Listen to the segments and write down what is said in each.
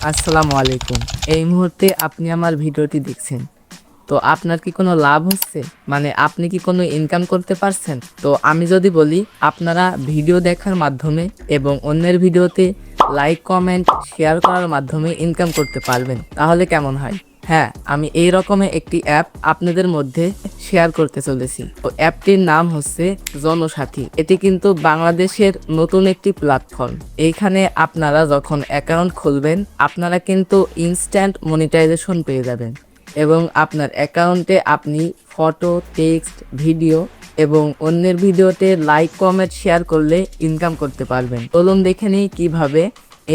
আসসালামু আলাইকুম। এই মুহূর্তে আপনি আমার ভিডিওটি দেখছেন। তো আপনার কি কোনো লাভ হচ্ছে? মানে আপনি কি কোনো ইনকাম করতে পারছেন? তো আমি যদি বলি আপনারা ভিডিও দেখার মাধ্যমে এবং অন্যের ভিডিওতে লাইক, কমেন্ট, শেয়ার করার মাধ্যমে ইনকাম করতে পারবেন। তাহলে কেমন হয়? হ্যাঁ, আমি এই রকমের একটি অ্যাপ আপনাদের মধ্যে শেয়ার করতে চলেছি। তো অ্যাপটির নাম হচ্ছে জনসাথী। এটি কিন্তু বাংলাদেশের নতুন একটি প্ল্যাটফর্ম। এইখানে আপনারা যখন অ্যাকাউন্ট খুলবেন, আপনারা কিন্তু ইনস্ট্যান্ট মনিটাইজেশন পেয়ে যাবেন এবং আপনার অ্যাকাউন্টে আপনি ফটো, টেক্সট, ভিডিও এবং অন্যের ভিডিওতে লাইক, কমেন্ট, শেয়ার করলে ইনকাম করতে পারবেন। চলুন দেখে নিই কীভাবে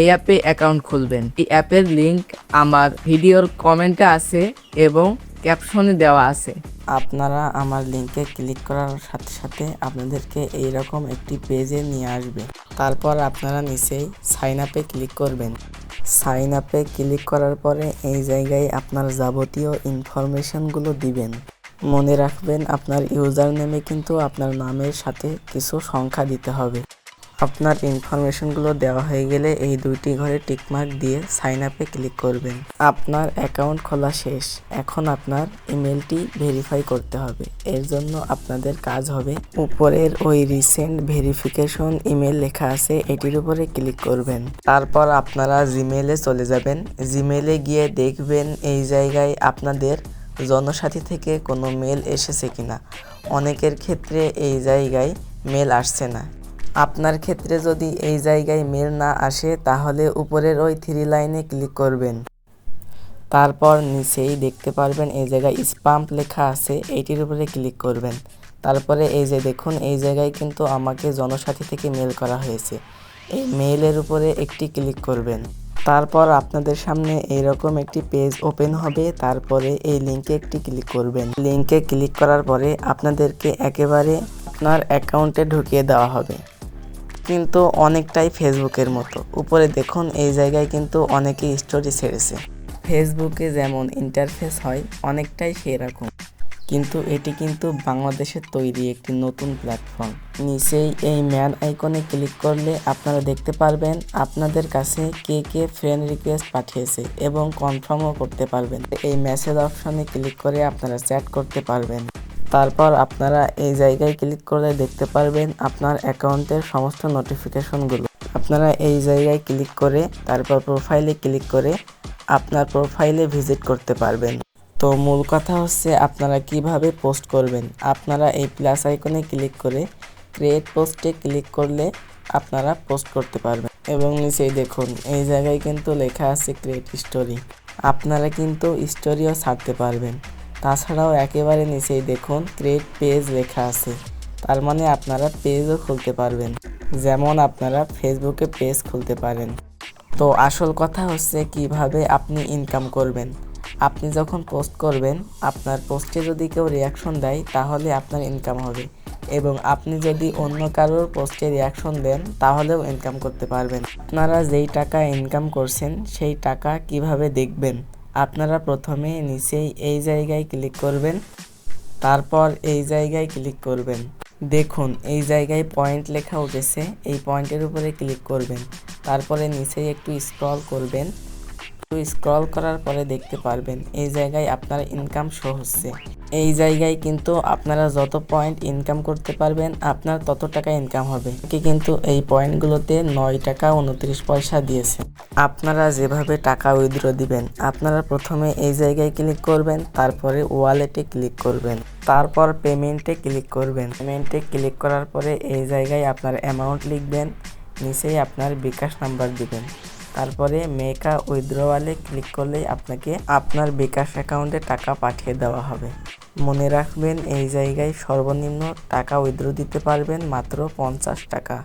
এই অ্যাপে অ্যাকাউন্ট খুলবেন। এই অ্যাপের লিঙ্ক আমার ভিডিওর কমেন্টে আছে এবং ক্যাপশনে দেওয়া আছে। আপনারা আমার লিঙ্কে ক্লিক করার সাথে সাথে আপনাদেরকে এইরকম একটি পেজে নিয়ে আসবে। তারপর আপনারা নিচেই সাইন আপে ক্লিক করবেন। সাইন আপে ক্লিক করার পরে এই জায়গায় আপনার যাবতীয় ইনফরমেশনগুলো দিবেন। মনে রাখবেন আপনার ইউজার নেমে কিন্তু আপনার নামের সাথে কিছু সংখ্যা দিতে হবে। আপনার ইনফরমেশনগুলো দেওয়া হয়ে গেলে এই দুইটি ঘরে টিকমার্ক দিয়ে সাইন আপে ক্লিক করবেন। আপনার অ্যাকাউন্ট খোলা শেষ। এখন আপনার ইমেলটি ভেরিফাই করতে হবে। এর জন্য আপনাদের কাজ হবে উপরের ওই রিসেন্ট ভেরিফিকেশন ইমেল লেখা আছে এটির উপরে ক্লিক করবেন। তারপর আপনারা জিমেইলে চলে যাবেন। জিমেইলে গিয়ে দেখবেন এই জায়গায় আপনাদের জনসাথী থেকে কোনো মেল এসেছে কিনা। অনেকের ক্ষেত্রে এই জায়গায় মেল আসছে না। আপনার ক্ষেত্রে যদি এই জায়গায় মেল না আসে তাহলে উপরের ওই 3 লাইনে ক্লিক করবেন। তারপর নিচেই দেখতে পারবেন এই জায়গায় স্পাম লেখা আছে এইটির উপরে ক্লিক করবেন। তারপরে এই যে দেখুন এই জায়গায় কিন্তু আমাকে জনসাথী থেকে মেল করা হয়েছে। এই মেইলের উপরে একটি ক্লিক করবেন। তারপর আপনাদের সামনে এইরকম একটি পেজ ওপেন হবে। তারপরে এই লিঙ্কে একটি ক্লিক করবেন। লিঙ্কে ক্লিক করার পরে আপনাদেরকে একেবারে আপনার অ্যাকাউন্টে ঢুকিয়ে দেওয়া হবে, কিন্তু অনেকটাই ফেসবুকের মতো। উপরে দেখুন এই জায়গায় কিন্তু অনেকেই স্টোরি ছেড়েছে। ফেসবুকে যেমন ইন্টারফেস হয় অনেকটাই সেরকম, কিন্তু এটি কিন্তু বাংলাদেশের তৈরি একটি নতুন প্ল্যাটফর্ম। নিচেই এই ম্যান আইকনে ক্লিক করলে আপনারা দেখতে পারবেন আপনাদের কাছে কে কে ফ্রেন্ড রিকোয়েস্ট পাঠিয়েছে এবং কনফার্মও করতে পারবেন। এই মেসেজ অপশনে ক্লিক করে আপনারা চ্যাট করতে পারবেন। তারপর আপনারা এই জায়গায় ক্লিক করলে দেখতে পারবেন আপনার অ্যাকাউন্টের সমস্ত নোটিফিকেশনগুলো। আপনারা এই জায়গায় ক্লিক করে তারপর প্রোফাইলে ক্লিক করে আপনার প্রোফাইলে ভিজিট করতে পারবেন। তো মূল কথা হচ্ছে আপনারা কিভাবে পোস্ট করবেন। আপনারা এই প্লাস আইকনে ক্লিক করে ক্রিয়েট পোস্টে ক্লিক করলে আপনারা পোস্ট করতে পারবেন এবং নিচেই দেখুন এই জায়গায় কিন্তু লেখা আছে ক্রিয়েট স্টোরি। আপনারা কিন্তু স্টোরিও ছাড়তে পারবেন। তাছাড়াও একেবারে নিচেই দেখুন ক্রিয়েট পেজ লেখা আছে, তার মানে আপনারা পেজও খুলতে পারবেন, যেমন আপনারা ফেসবুকে পেজ খুলতে পারেন। তো আসল কথা হচ্ছে কিভাবে আপনি ইনকাম করবেন। আপনি যখন পোস্ট করবেন আপনার পোস্টে যদি কেউ রিয়াকশন দেয় তাহলে আপনার ইনকাম হবে এবং আপনি যদি অন্য কারোর পোস্টে রিয়াকশন দেন তাহলেও ইনকাম করতে পারবেন। আপনারা যেই টাকা ইনকাম করছেন সেই টাকা কিভাবে দেখবেন। আপনারা প্রথমে নিচেই এই জায়গায় ক্লিক করবেন, তারপর এই জায়গায় ক্লিক করবেন। দেখুন এই জায়গায় পয়েন্ট লেখা উঠেছে, এই পয়েন্টের উপরে ক্লিক করবেন। তারপরে নিচেই একটু স্ক্রল করবেন। স্ক্রল করার পরে দেখতে পারবেন এই জায়গায় আপনার ইনকাম শো হচ্ছে। এই জায়গায় কিন্তু আপনারা যত পয়েন্ট ইনকাম করতে পারবেন আপনার তত টাকা ইনকাম হবে। কিন্তু এই পয়েন্টগুলোতে 9 টাকা 29 পয়সা দিয়েছে। আপনারা যেভাবে টাকা উইথড্র দিবেন আপনারা প্রথমে এই জায়গায় ক্লিক করবেন, তারপরে ওয়ালেটে ক্লিক করবেন, তারপর পেমেন্টে ক্লিক করবেন। পেমেন্টে ক্লিক করার পরে এই জায়গায় আপনার অ্যামাউন্ট লিখবেন, নিচেই আপনার বিকাশ নাম্বার দিবেন, তারপরে মেকা উইথড্রওয়ালে ক্লিক করলেই আপনাকে আপনার বিকাশ অ্যাকাউন্টে টাকা পাঠিয়ে দেওয়া হবে। মনে রাখবেন এই জায়গায় সর্বনিম্ন টাকা উইথড্র দিতে পারবেন মাত্র 50 টাকা।